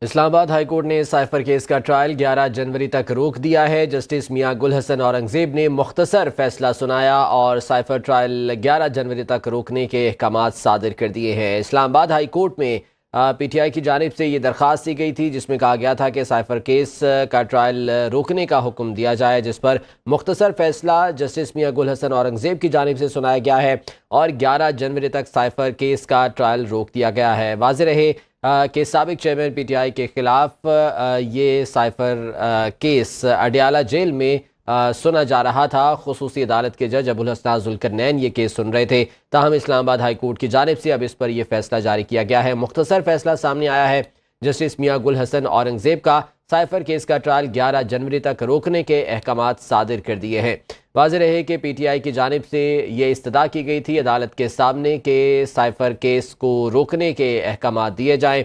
اسلام آباد high court نے cipher case کا ٹرائل 11 جنوری تک روک دیا ہے۔ جسٹس میاں گل حسن اورنگزیب نے مختصر فیصلہ سنایا اور سائفر ٹرائل 11 جنوری تک روکنے کے احکامات صادر کر دیے ہیں۔ اسلام آباد ہائی کورٹ میں پی ٹی آئی کی جانب سے یہ درخواست دی گئی تھی جس میں کہا گیا تھا کہ سائفر کیس کا ٹرائل روکنے کا حکم دیا جائے، جس پر مختصر فیصلہ جسٹس میاں گل حسن اورنگزیب کی جانب سے سنایا گیا ہے اور 11 جنوری تک سائفر کیس کا ٹرائل روک دیا گیا ہے۔ واضح رہے کہ سابق چیئرمین پی ٹی آئی کے خلاف یہ سائفر کیس اڈیالہ جیل میں سنا جا رہا تھا۔ خصوصی عدالت کے جج ابوالحسن ذوالقرنین یہ کیس سن رہے تھے، تاہم اسلام آباد ہائی کورٹ کی جانب سے اب اس پر یہ فیصلہ جاری کیا گیا ہے۔ مختصر فیصلہ سامنے آیا ہے جسٹس میاں گل حسن اورنگزیب کا۔ سائفر کیس کا ٹرائل 11 جنوری تک روکنے کے احکامات صادر کر دیے ہیں۔ واضح رہے کہ پی ٹی آئی کی جانب سے یہ استدعا کی گئی تھی عدالت کے سامنے کہ سائفر کیس کو روکنے کے احکامات دیے جائیں،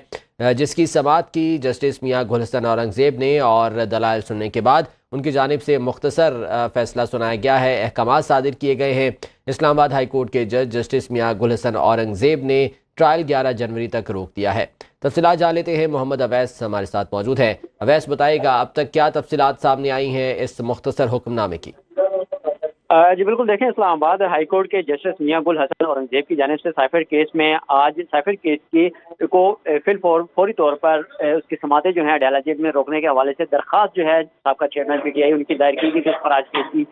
جس کی سماعت کی جسٹس میاں گل حسن اورنگزیب نے اور دلائل سننے کے بعد ان کی جانب سے مختصر فیصلہ سنایا گیا ہے، احکامات صادر کیے گئے ہیں۔ اسلام آباد ہائی کورٹ کے جج جسٹس میاں گل حسن اورنگزیب نے ٹرائل 11 جنوری تک روک دیا ہے۔ تفصیلات جان لیتے ہیں، محمد اویس ہمارے ساتھ موجود ہیں۔ اویس بتائے گا اب تک کیا تفصیلات سامنے آئی ہیں اس مختصر حکم نامے کی؟ جی بالکل، دیکھیں اسلام آباد ہائی کورٹ کے جسٹس میاں گل حسن اورنگزیب کی جانب سے سائفر کیس میں آج سائفر کیس کی کو فوری طور پر اس کی سماعتیں جو ہیں اڈیالہ جیل میں روکنے کے حوالے سے درخواست جو ہے سابقہ چیئرمین پی ٹی آئی ان کی دائر کی گئی، جس پر آج کیس کی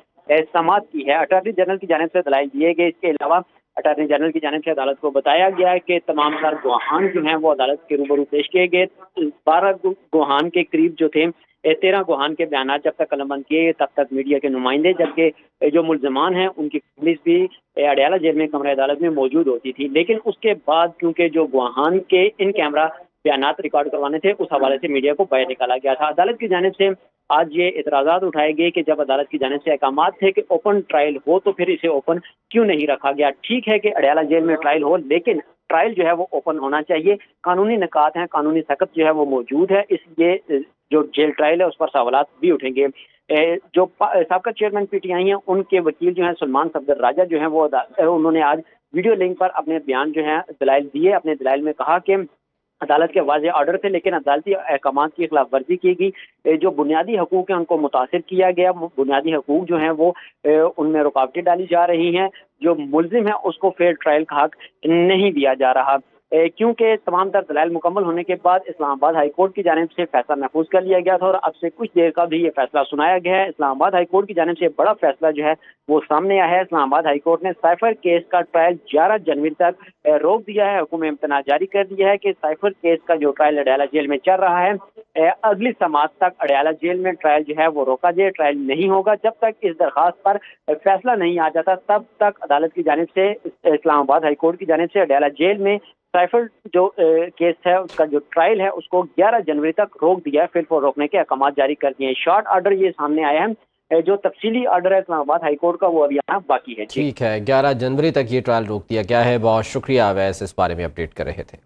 سماعت کی ہے۔ اٹارنی جنرل کی جانب سے دلائل دیے گئے۔ اس کے علاوہ اٹارنی جنرل کی جانب سے عدالت کو بتایا گیا کہ تمام تر گواہان جو ہیں وہ عدالت کے روبرو پیش کیے گئے۔ 12 گواہان کے قریب جو تھے، 13 گواہان کے بیانات جب تک قلم بند کیے گئے تب تک میڈیا کے نمائندے، جبکہ جو ملزمان ہیں ان کی فیملیز بھی اڈیالہ جیل میں کمرہ عدالت میں موجود ہوتی تھی۔ لیکن اس کے بعد کیونکہ جو گواہان کے ان کیمرہ بیانات ریکارڈ کروانے تھے، اس حوالے سے میڈیا کو باہر نکالا گیا تھا۔ عدالت کی جانب سے آج یہ اعتراضات اٹھائے گئے کہ جب عدالت کی جانب سے احکامات تھے کہ اوپن ٹرائل ہو تو پھر اسے اوپن کیوں نہیں رکھا گیا؟ ٹھیک ہے کہ اڈیالہ جیل میں ٹرائل ہو، لیکن ٹرائل جو ہے وہ اوپن ہونا چاہیے۔ قانونی نکات ہیں، قانونی سخت جو ہے وہ موجود ہے، اس لیے جو جیل ٹرائل ہے اس پر سوالات بھی اٹھیں گے۔ جو سابقہ چیئرمین پی ٹی آئی ہیں ان کے وکیل جو ہیں سلمان صفدر راجہ جو ہیں وہ انہوں نے آج ویڈیو لنک پر اپنے بیان جو ہیں دلائل دیے۔ اپنے دلائل میں کہا کہ عدالت کے واضح آرڈر تھے لیکن عدالتی احکامات کی خلاف ورزی کی گئی، جو بنیادی حقوق ہیں ان کو متاثر کیا گیا، بنیادی حقوق جو ہیں وہ ان میں رکاوٹیں ڈالی جا رہی ہیں، جو ملزم ہے اس کو فیئر ٹرائل کا حق نہیں دیا جا رہا۔ کیونکہ تمام تر دلائل مکمل ہونے کے بعد اسلام آباد ہائی کورٹ کی جانب سے فیصلہ محفوظ کر لیا گیا تھا اور اب سے کچھ دیر قبل ہی یہ فیصلہ سنایا گیا ہے۔ اسلام آباد ہائی کورٹ کی جانب سے بڑا فیصلہ جو ہے وہ سامنے آیا ہے۔ اسلام آباد ہائی کورٹ نے سائفر کیس کا ٹرائل 11 جنوری تک روک دیا ہے، حکم امتناع جاری کر دیا ہے کہ سائفر کیس کا جو ٹرائل اڈیالہ جیل میں چل رہا ہے، اگلی سماعت تک اڈیالہ جیل میں ٹرائل جو ہے وہ روکا جائے، ٹرائل نہیں ہوگا۔ جب تک اس درخواست پر فیصلہ نہیں آ جاتا تب تک عدالت کی جانب سے اسلام آباد ہائی کورٹ کی جانب سے اڈیالہ جیل میں سائفر جو کیس ہے اس کا جو ٹرائل ہے اس کو 11 جنوری تک روک دیا ہے، فی الفور روکنے کے احکامات جاری کر دیے ہیں۔ شارٹ آرڈر یہ سامنے آیا ہے، جو تفصیلی آرڈر ہے اسلام آباد ہائی کورٹ کا وہ ابھی آنا باقی ہے۔ ٹھیک ہے، 11 جنوری تک یہ ٹرائل روک دیا گیا ہے۔ بہت شکریہ اویس، اس بارے میں اپڈیٹ کر رہے تھے۔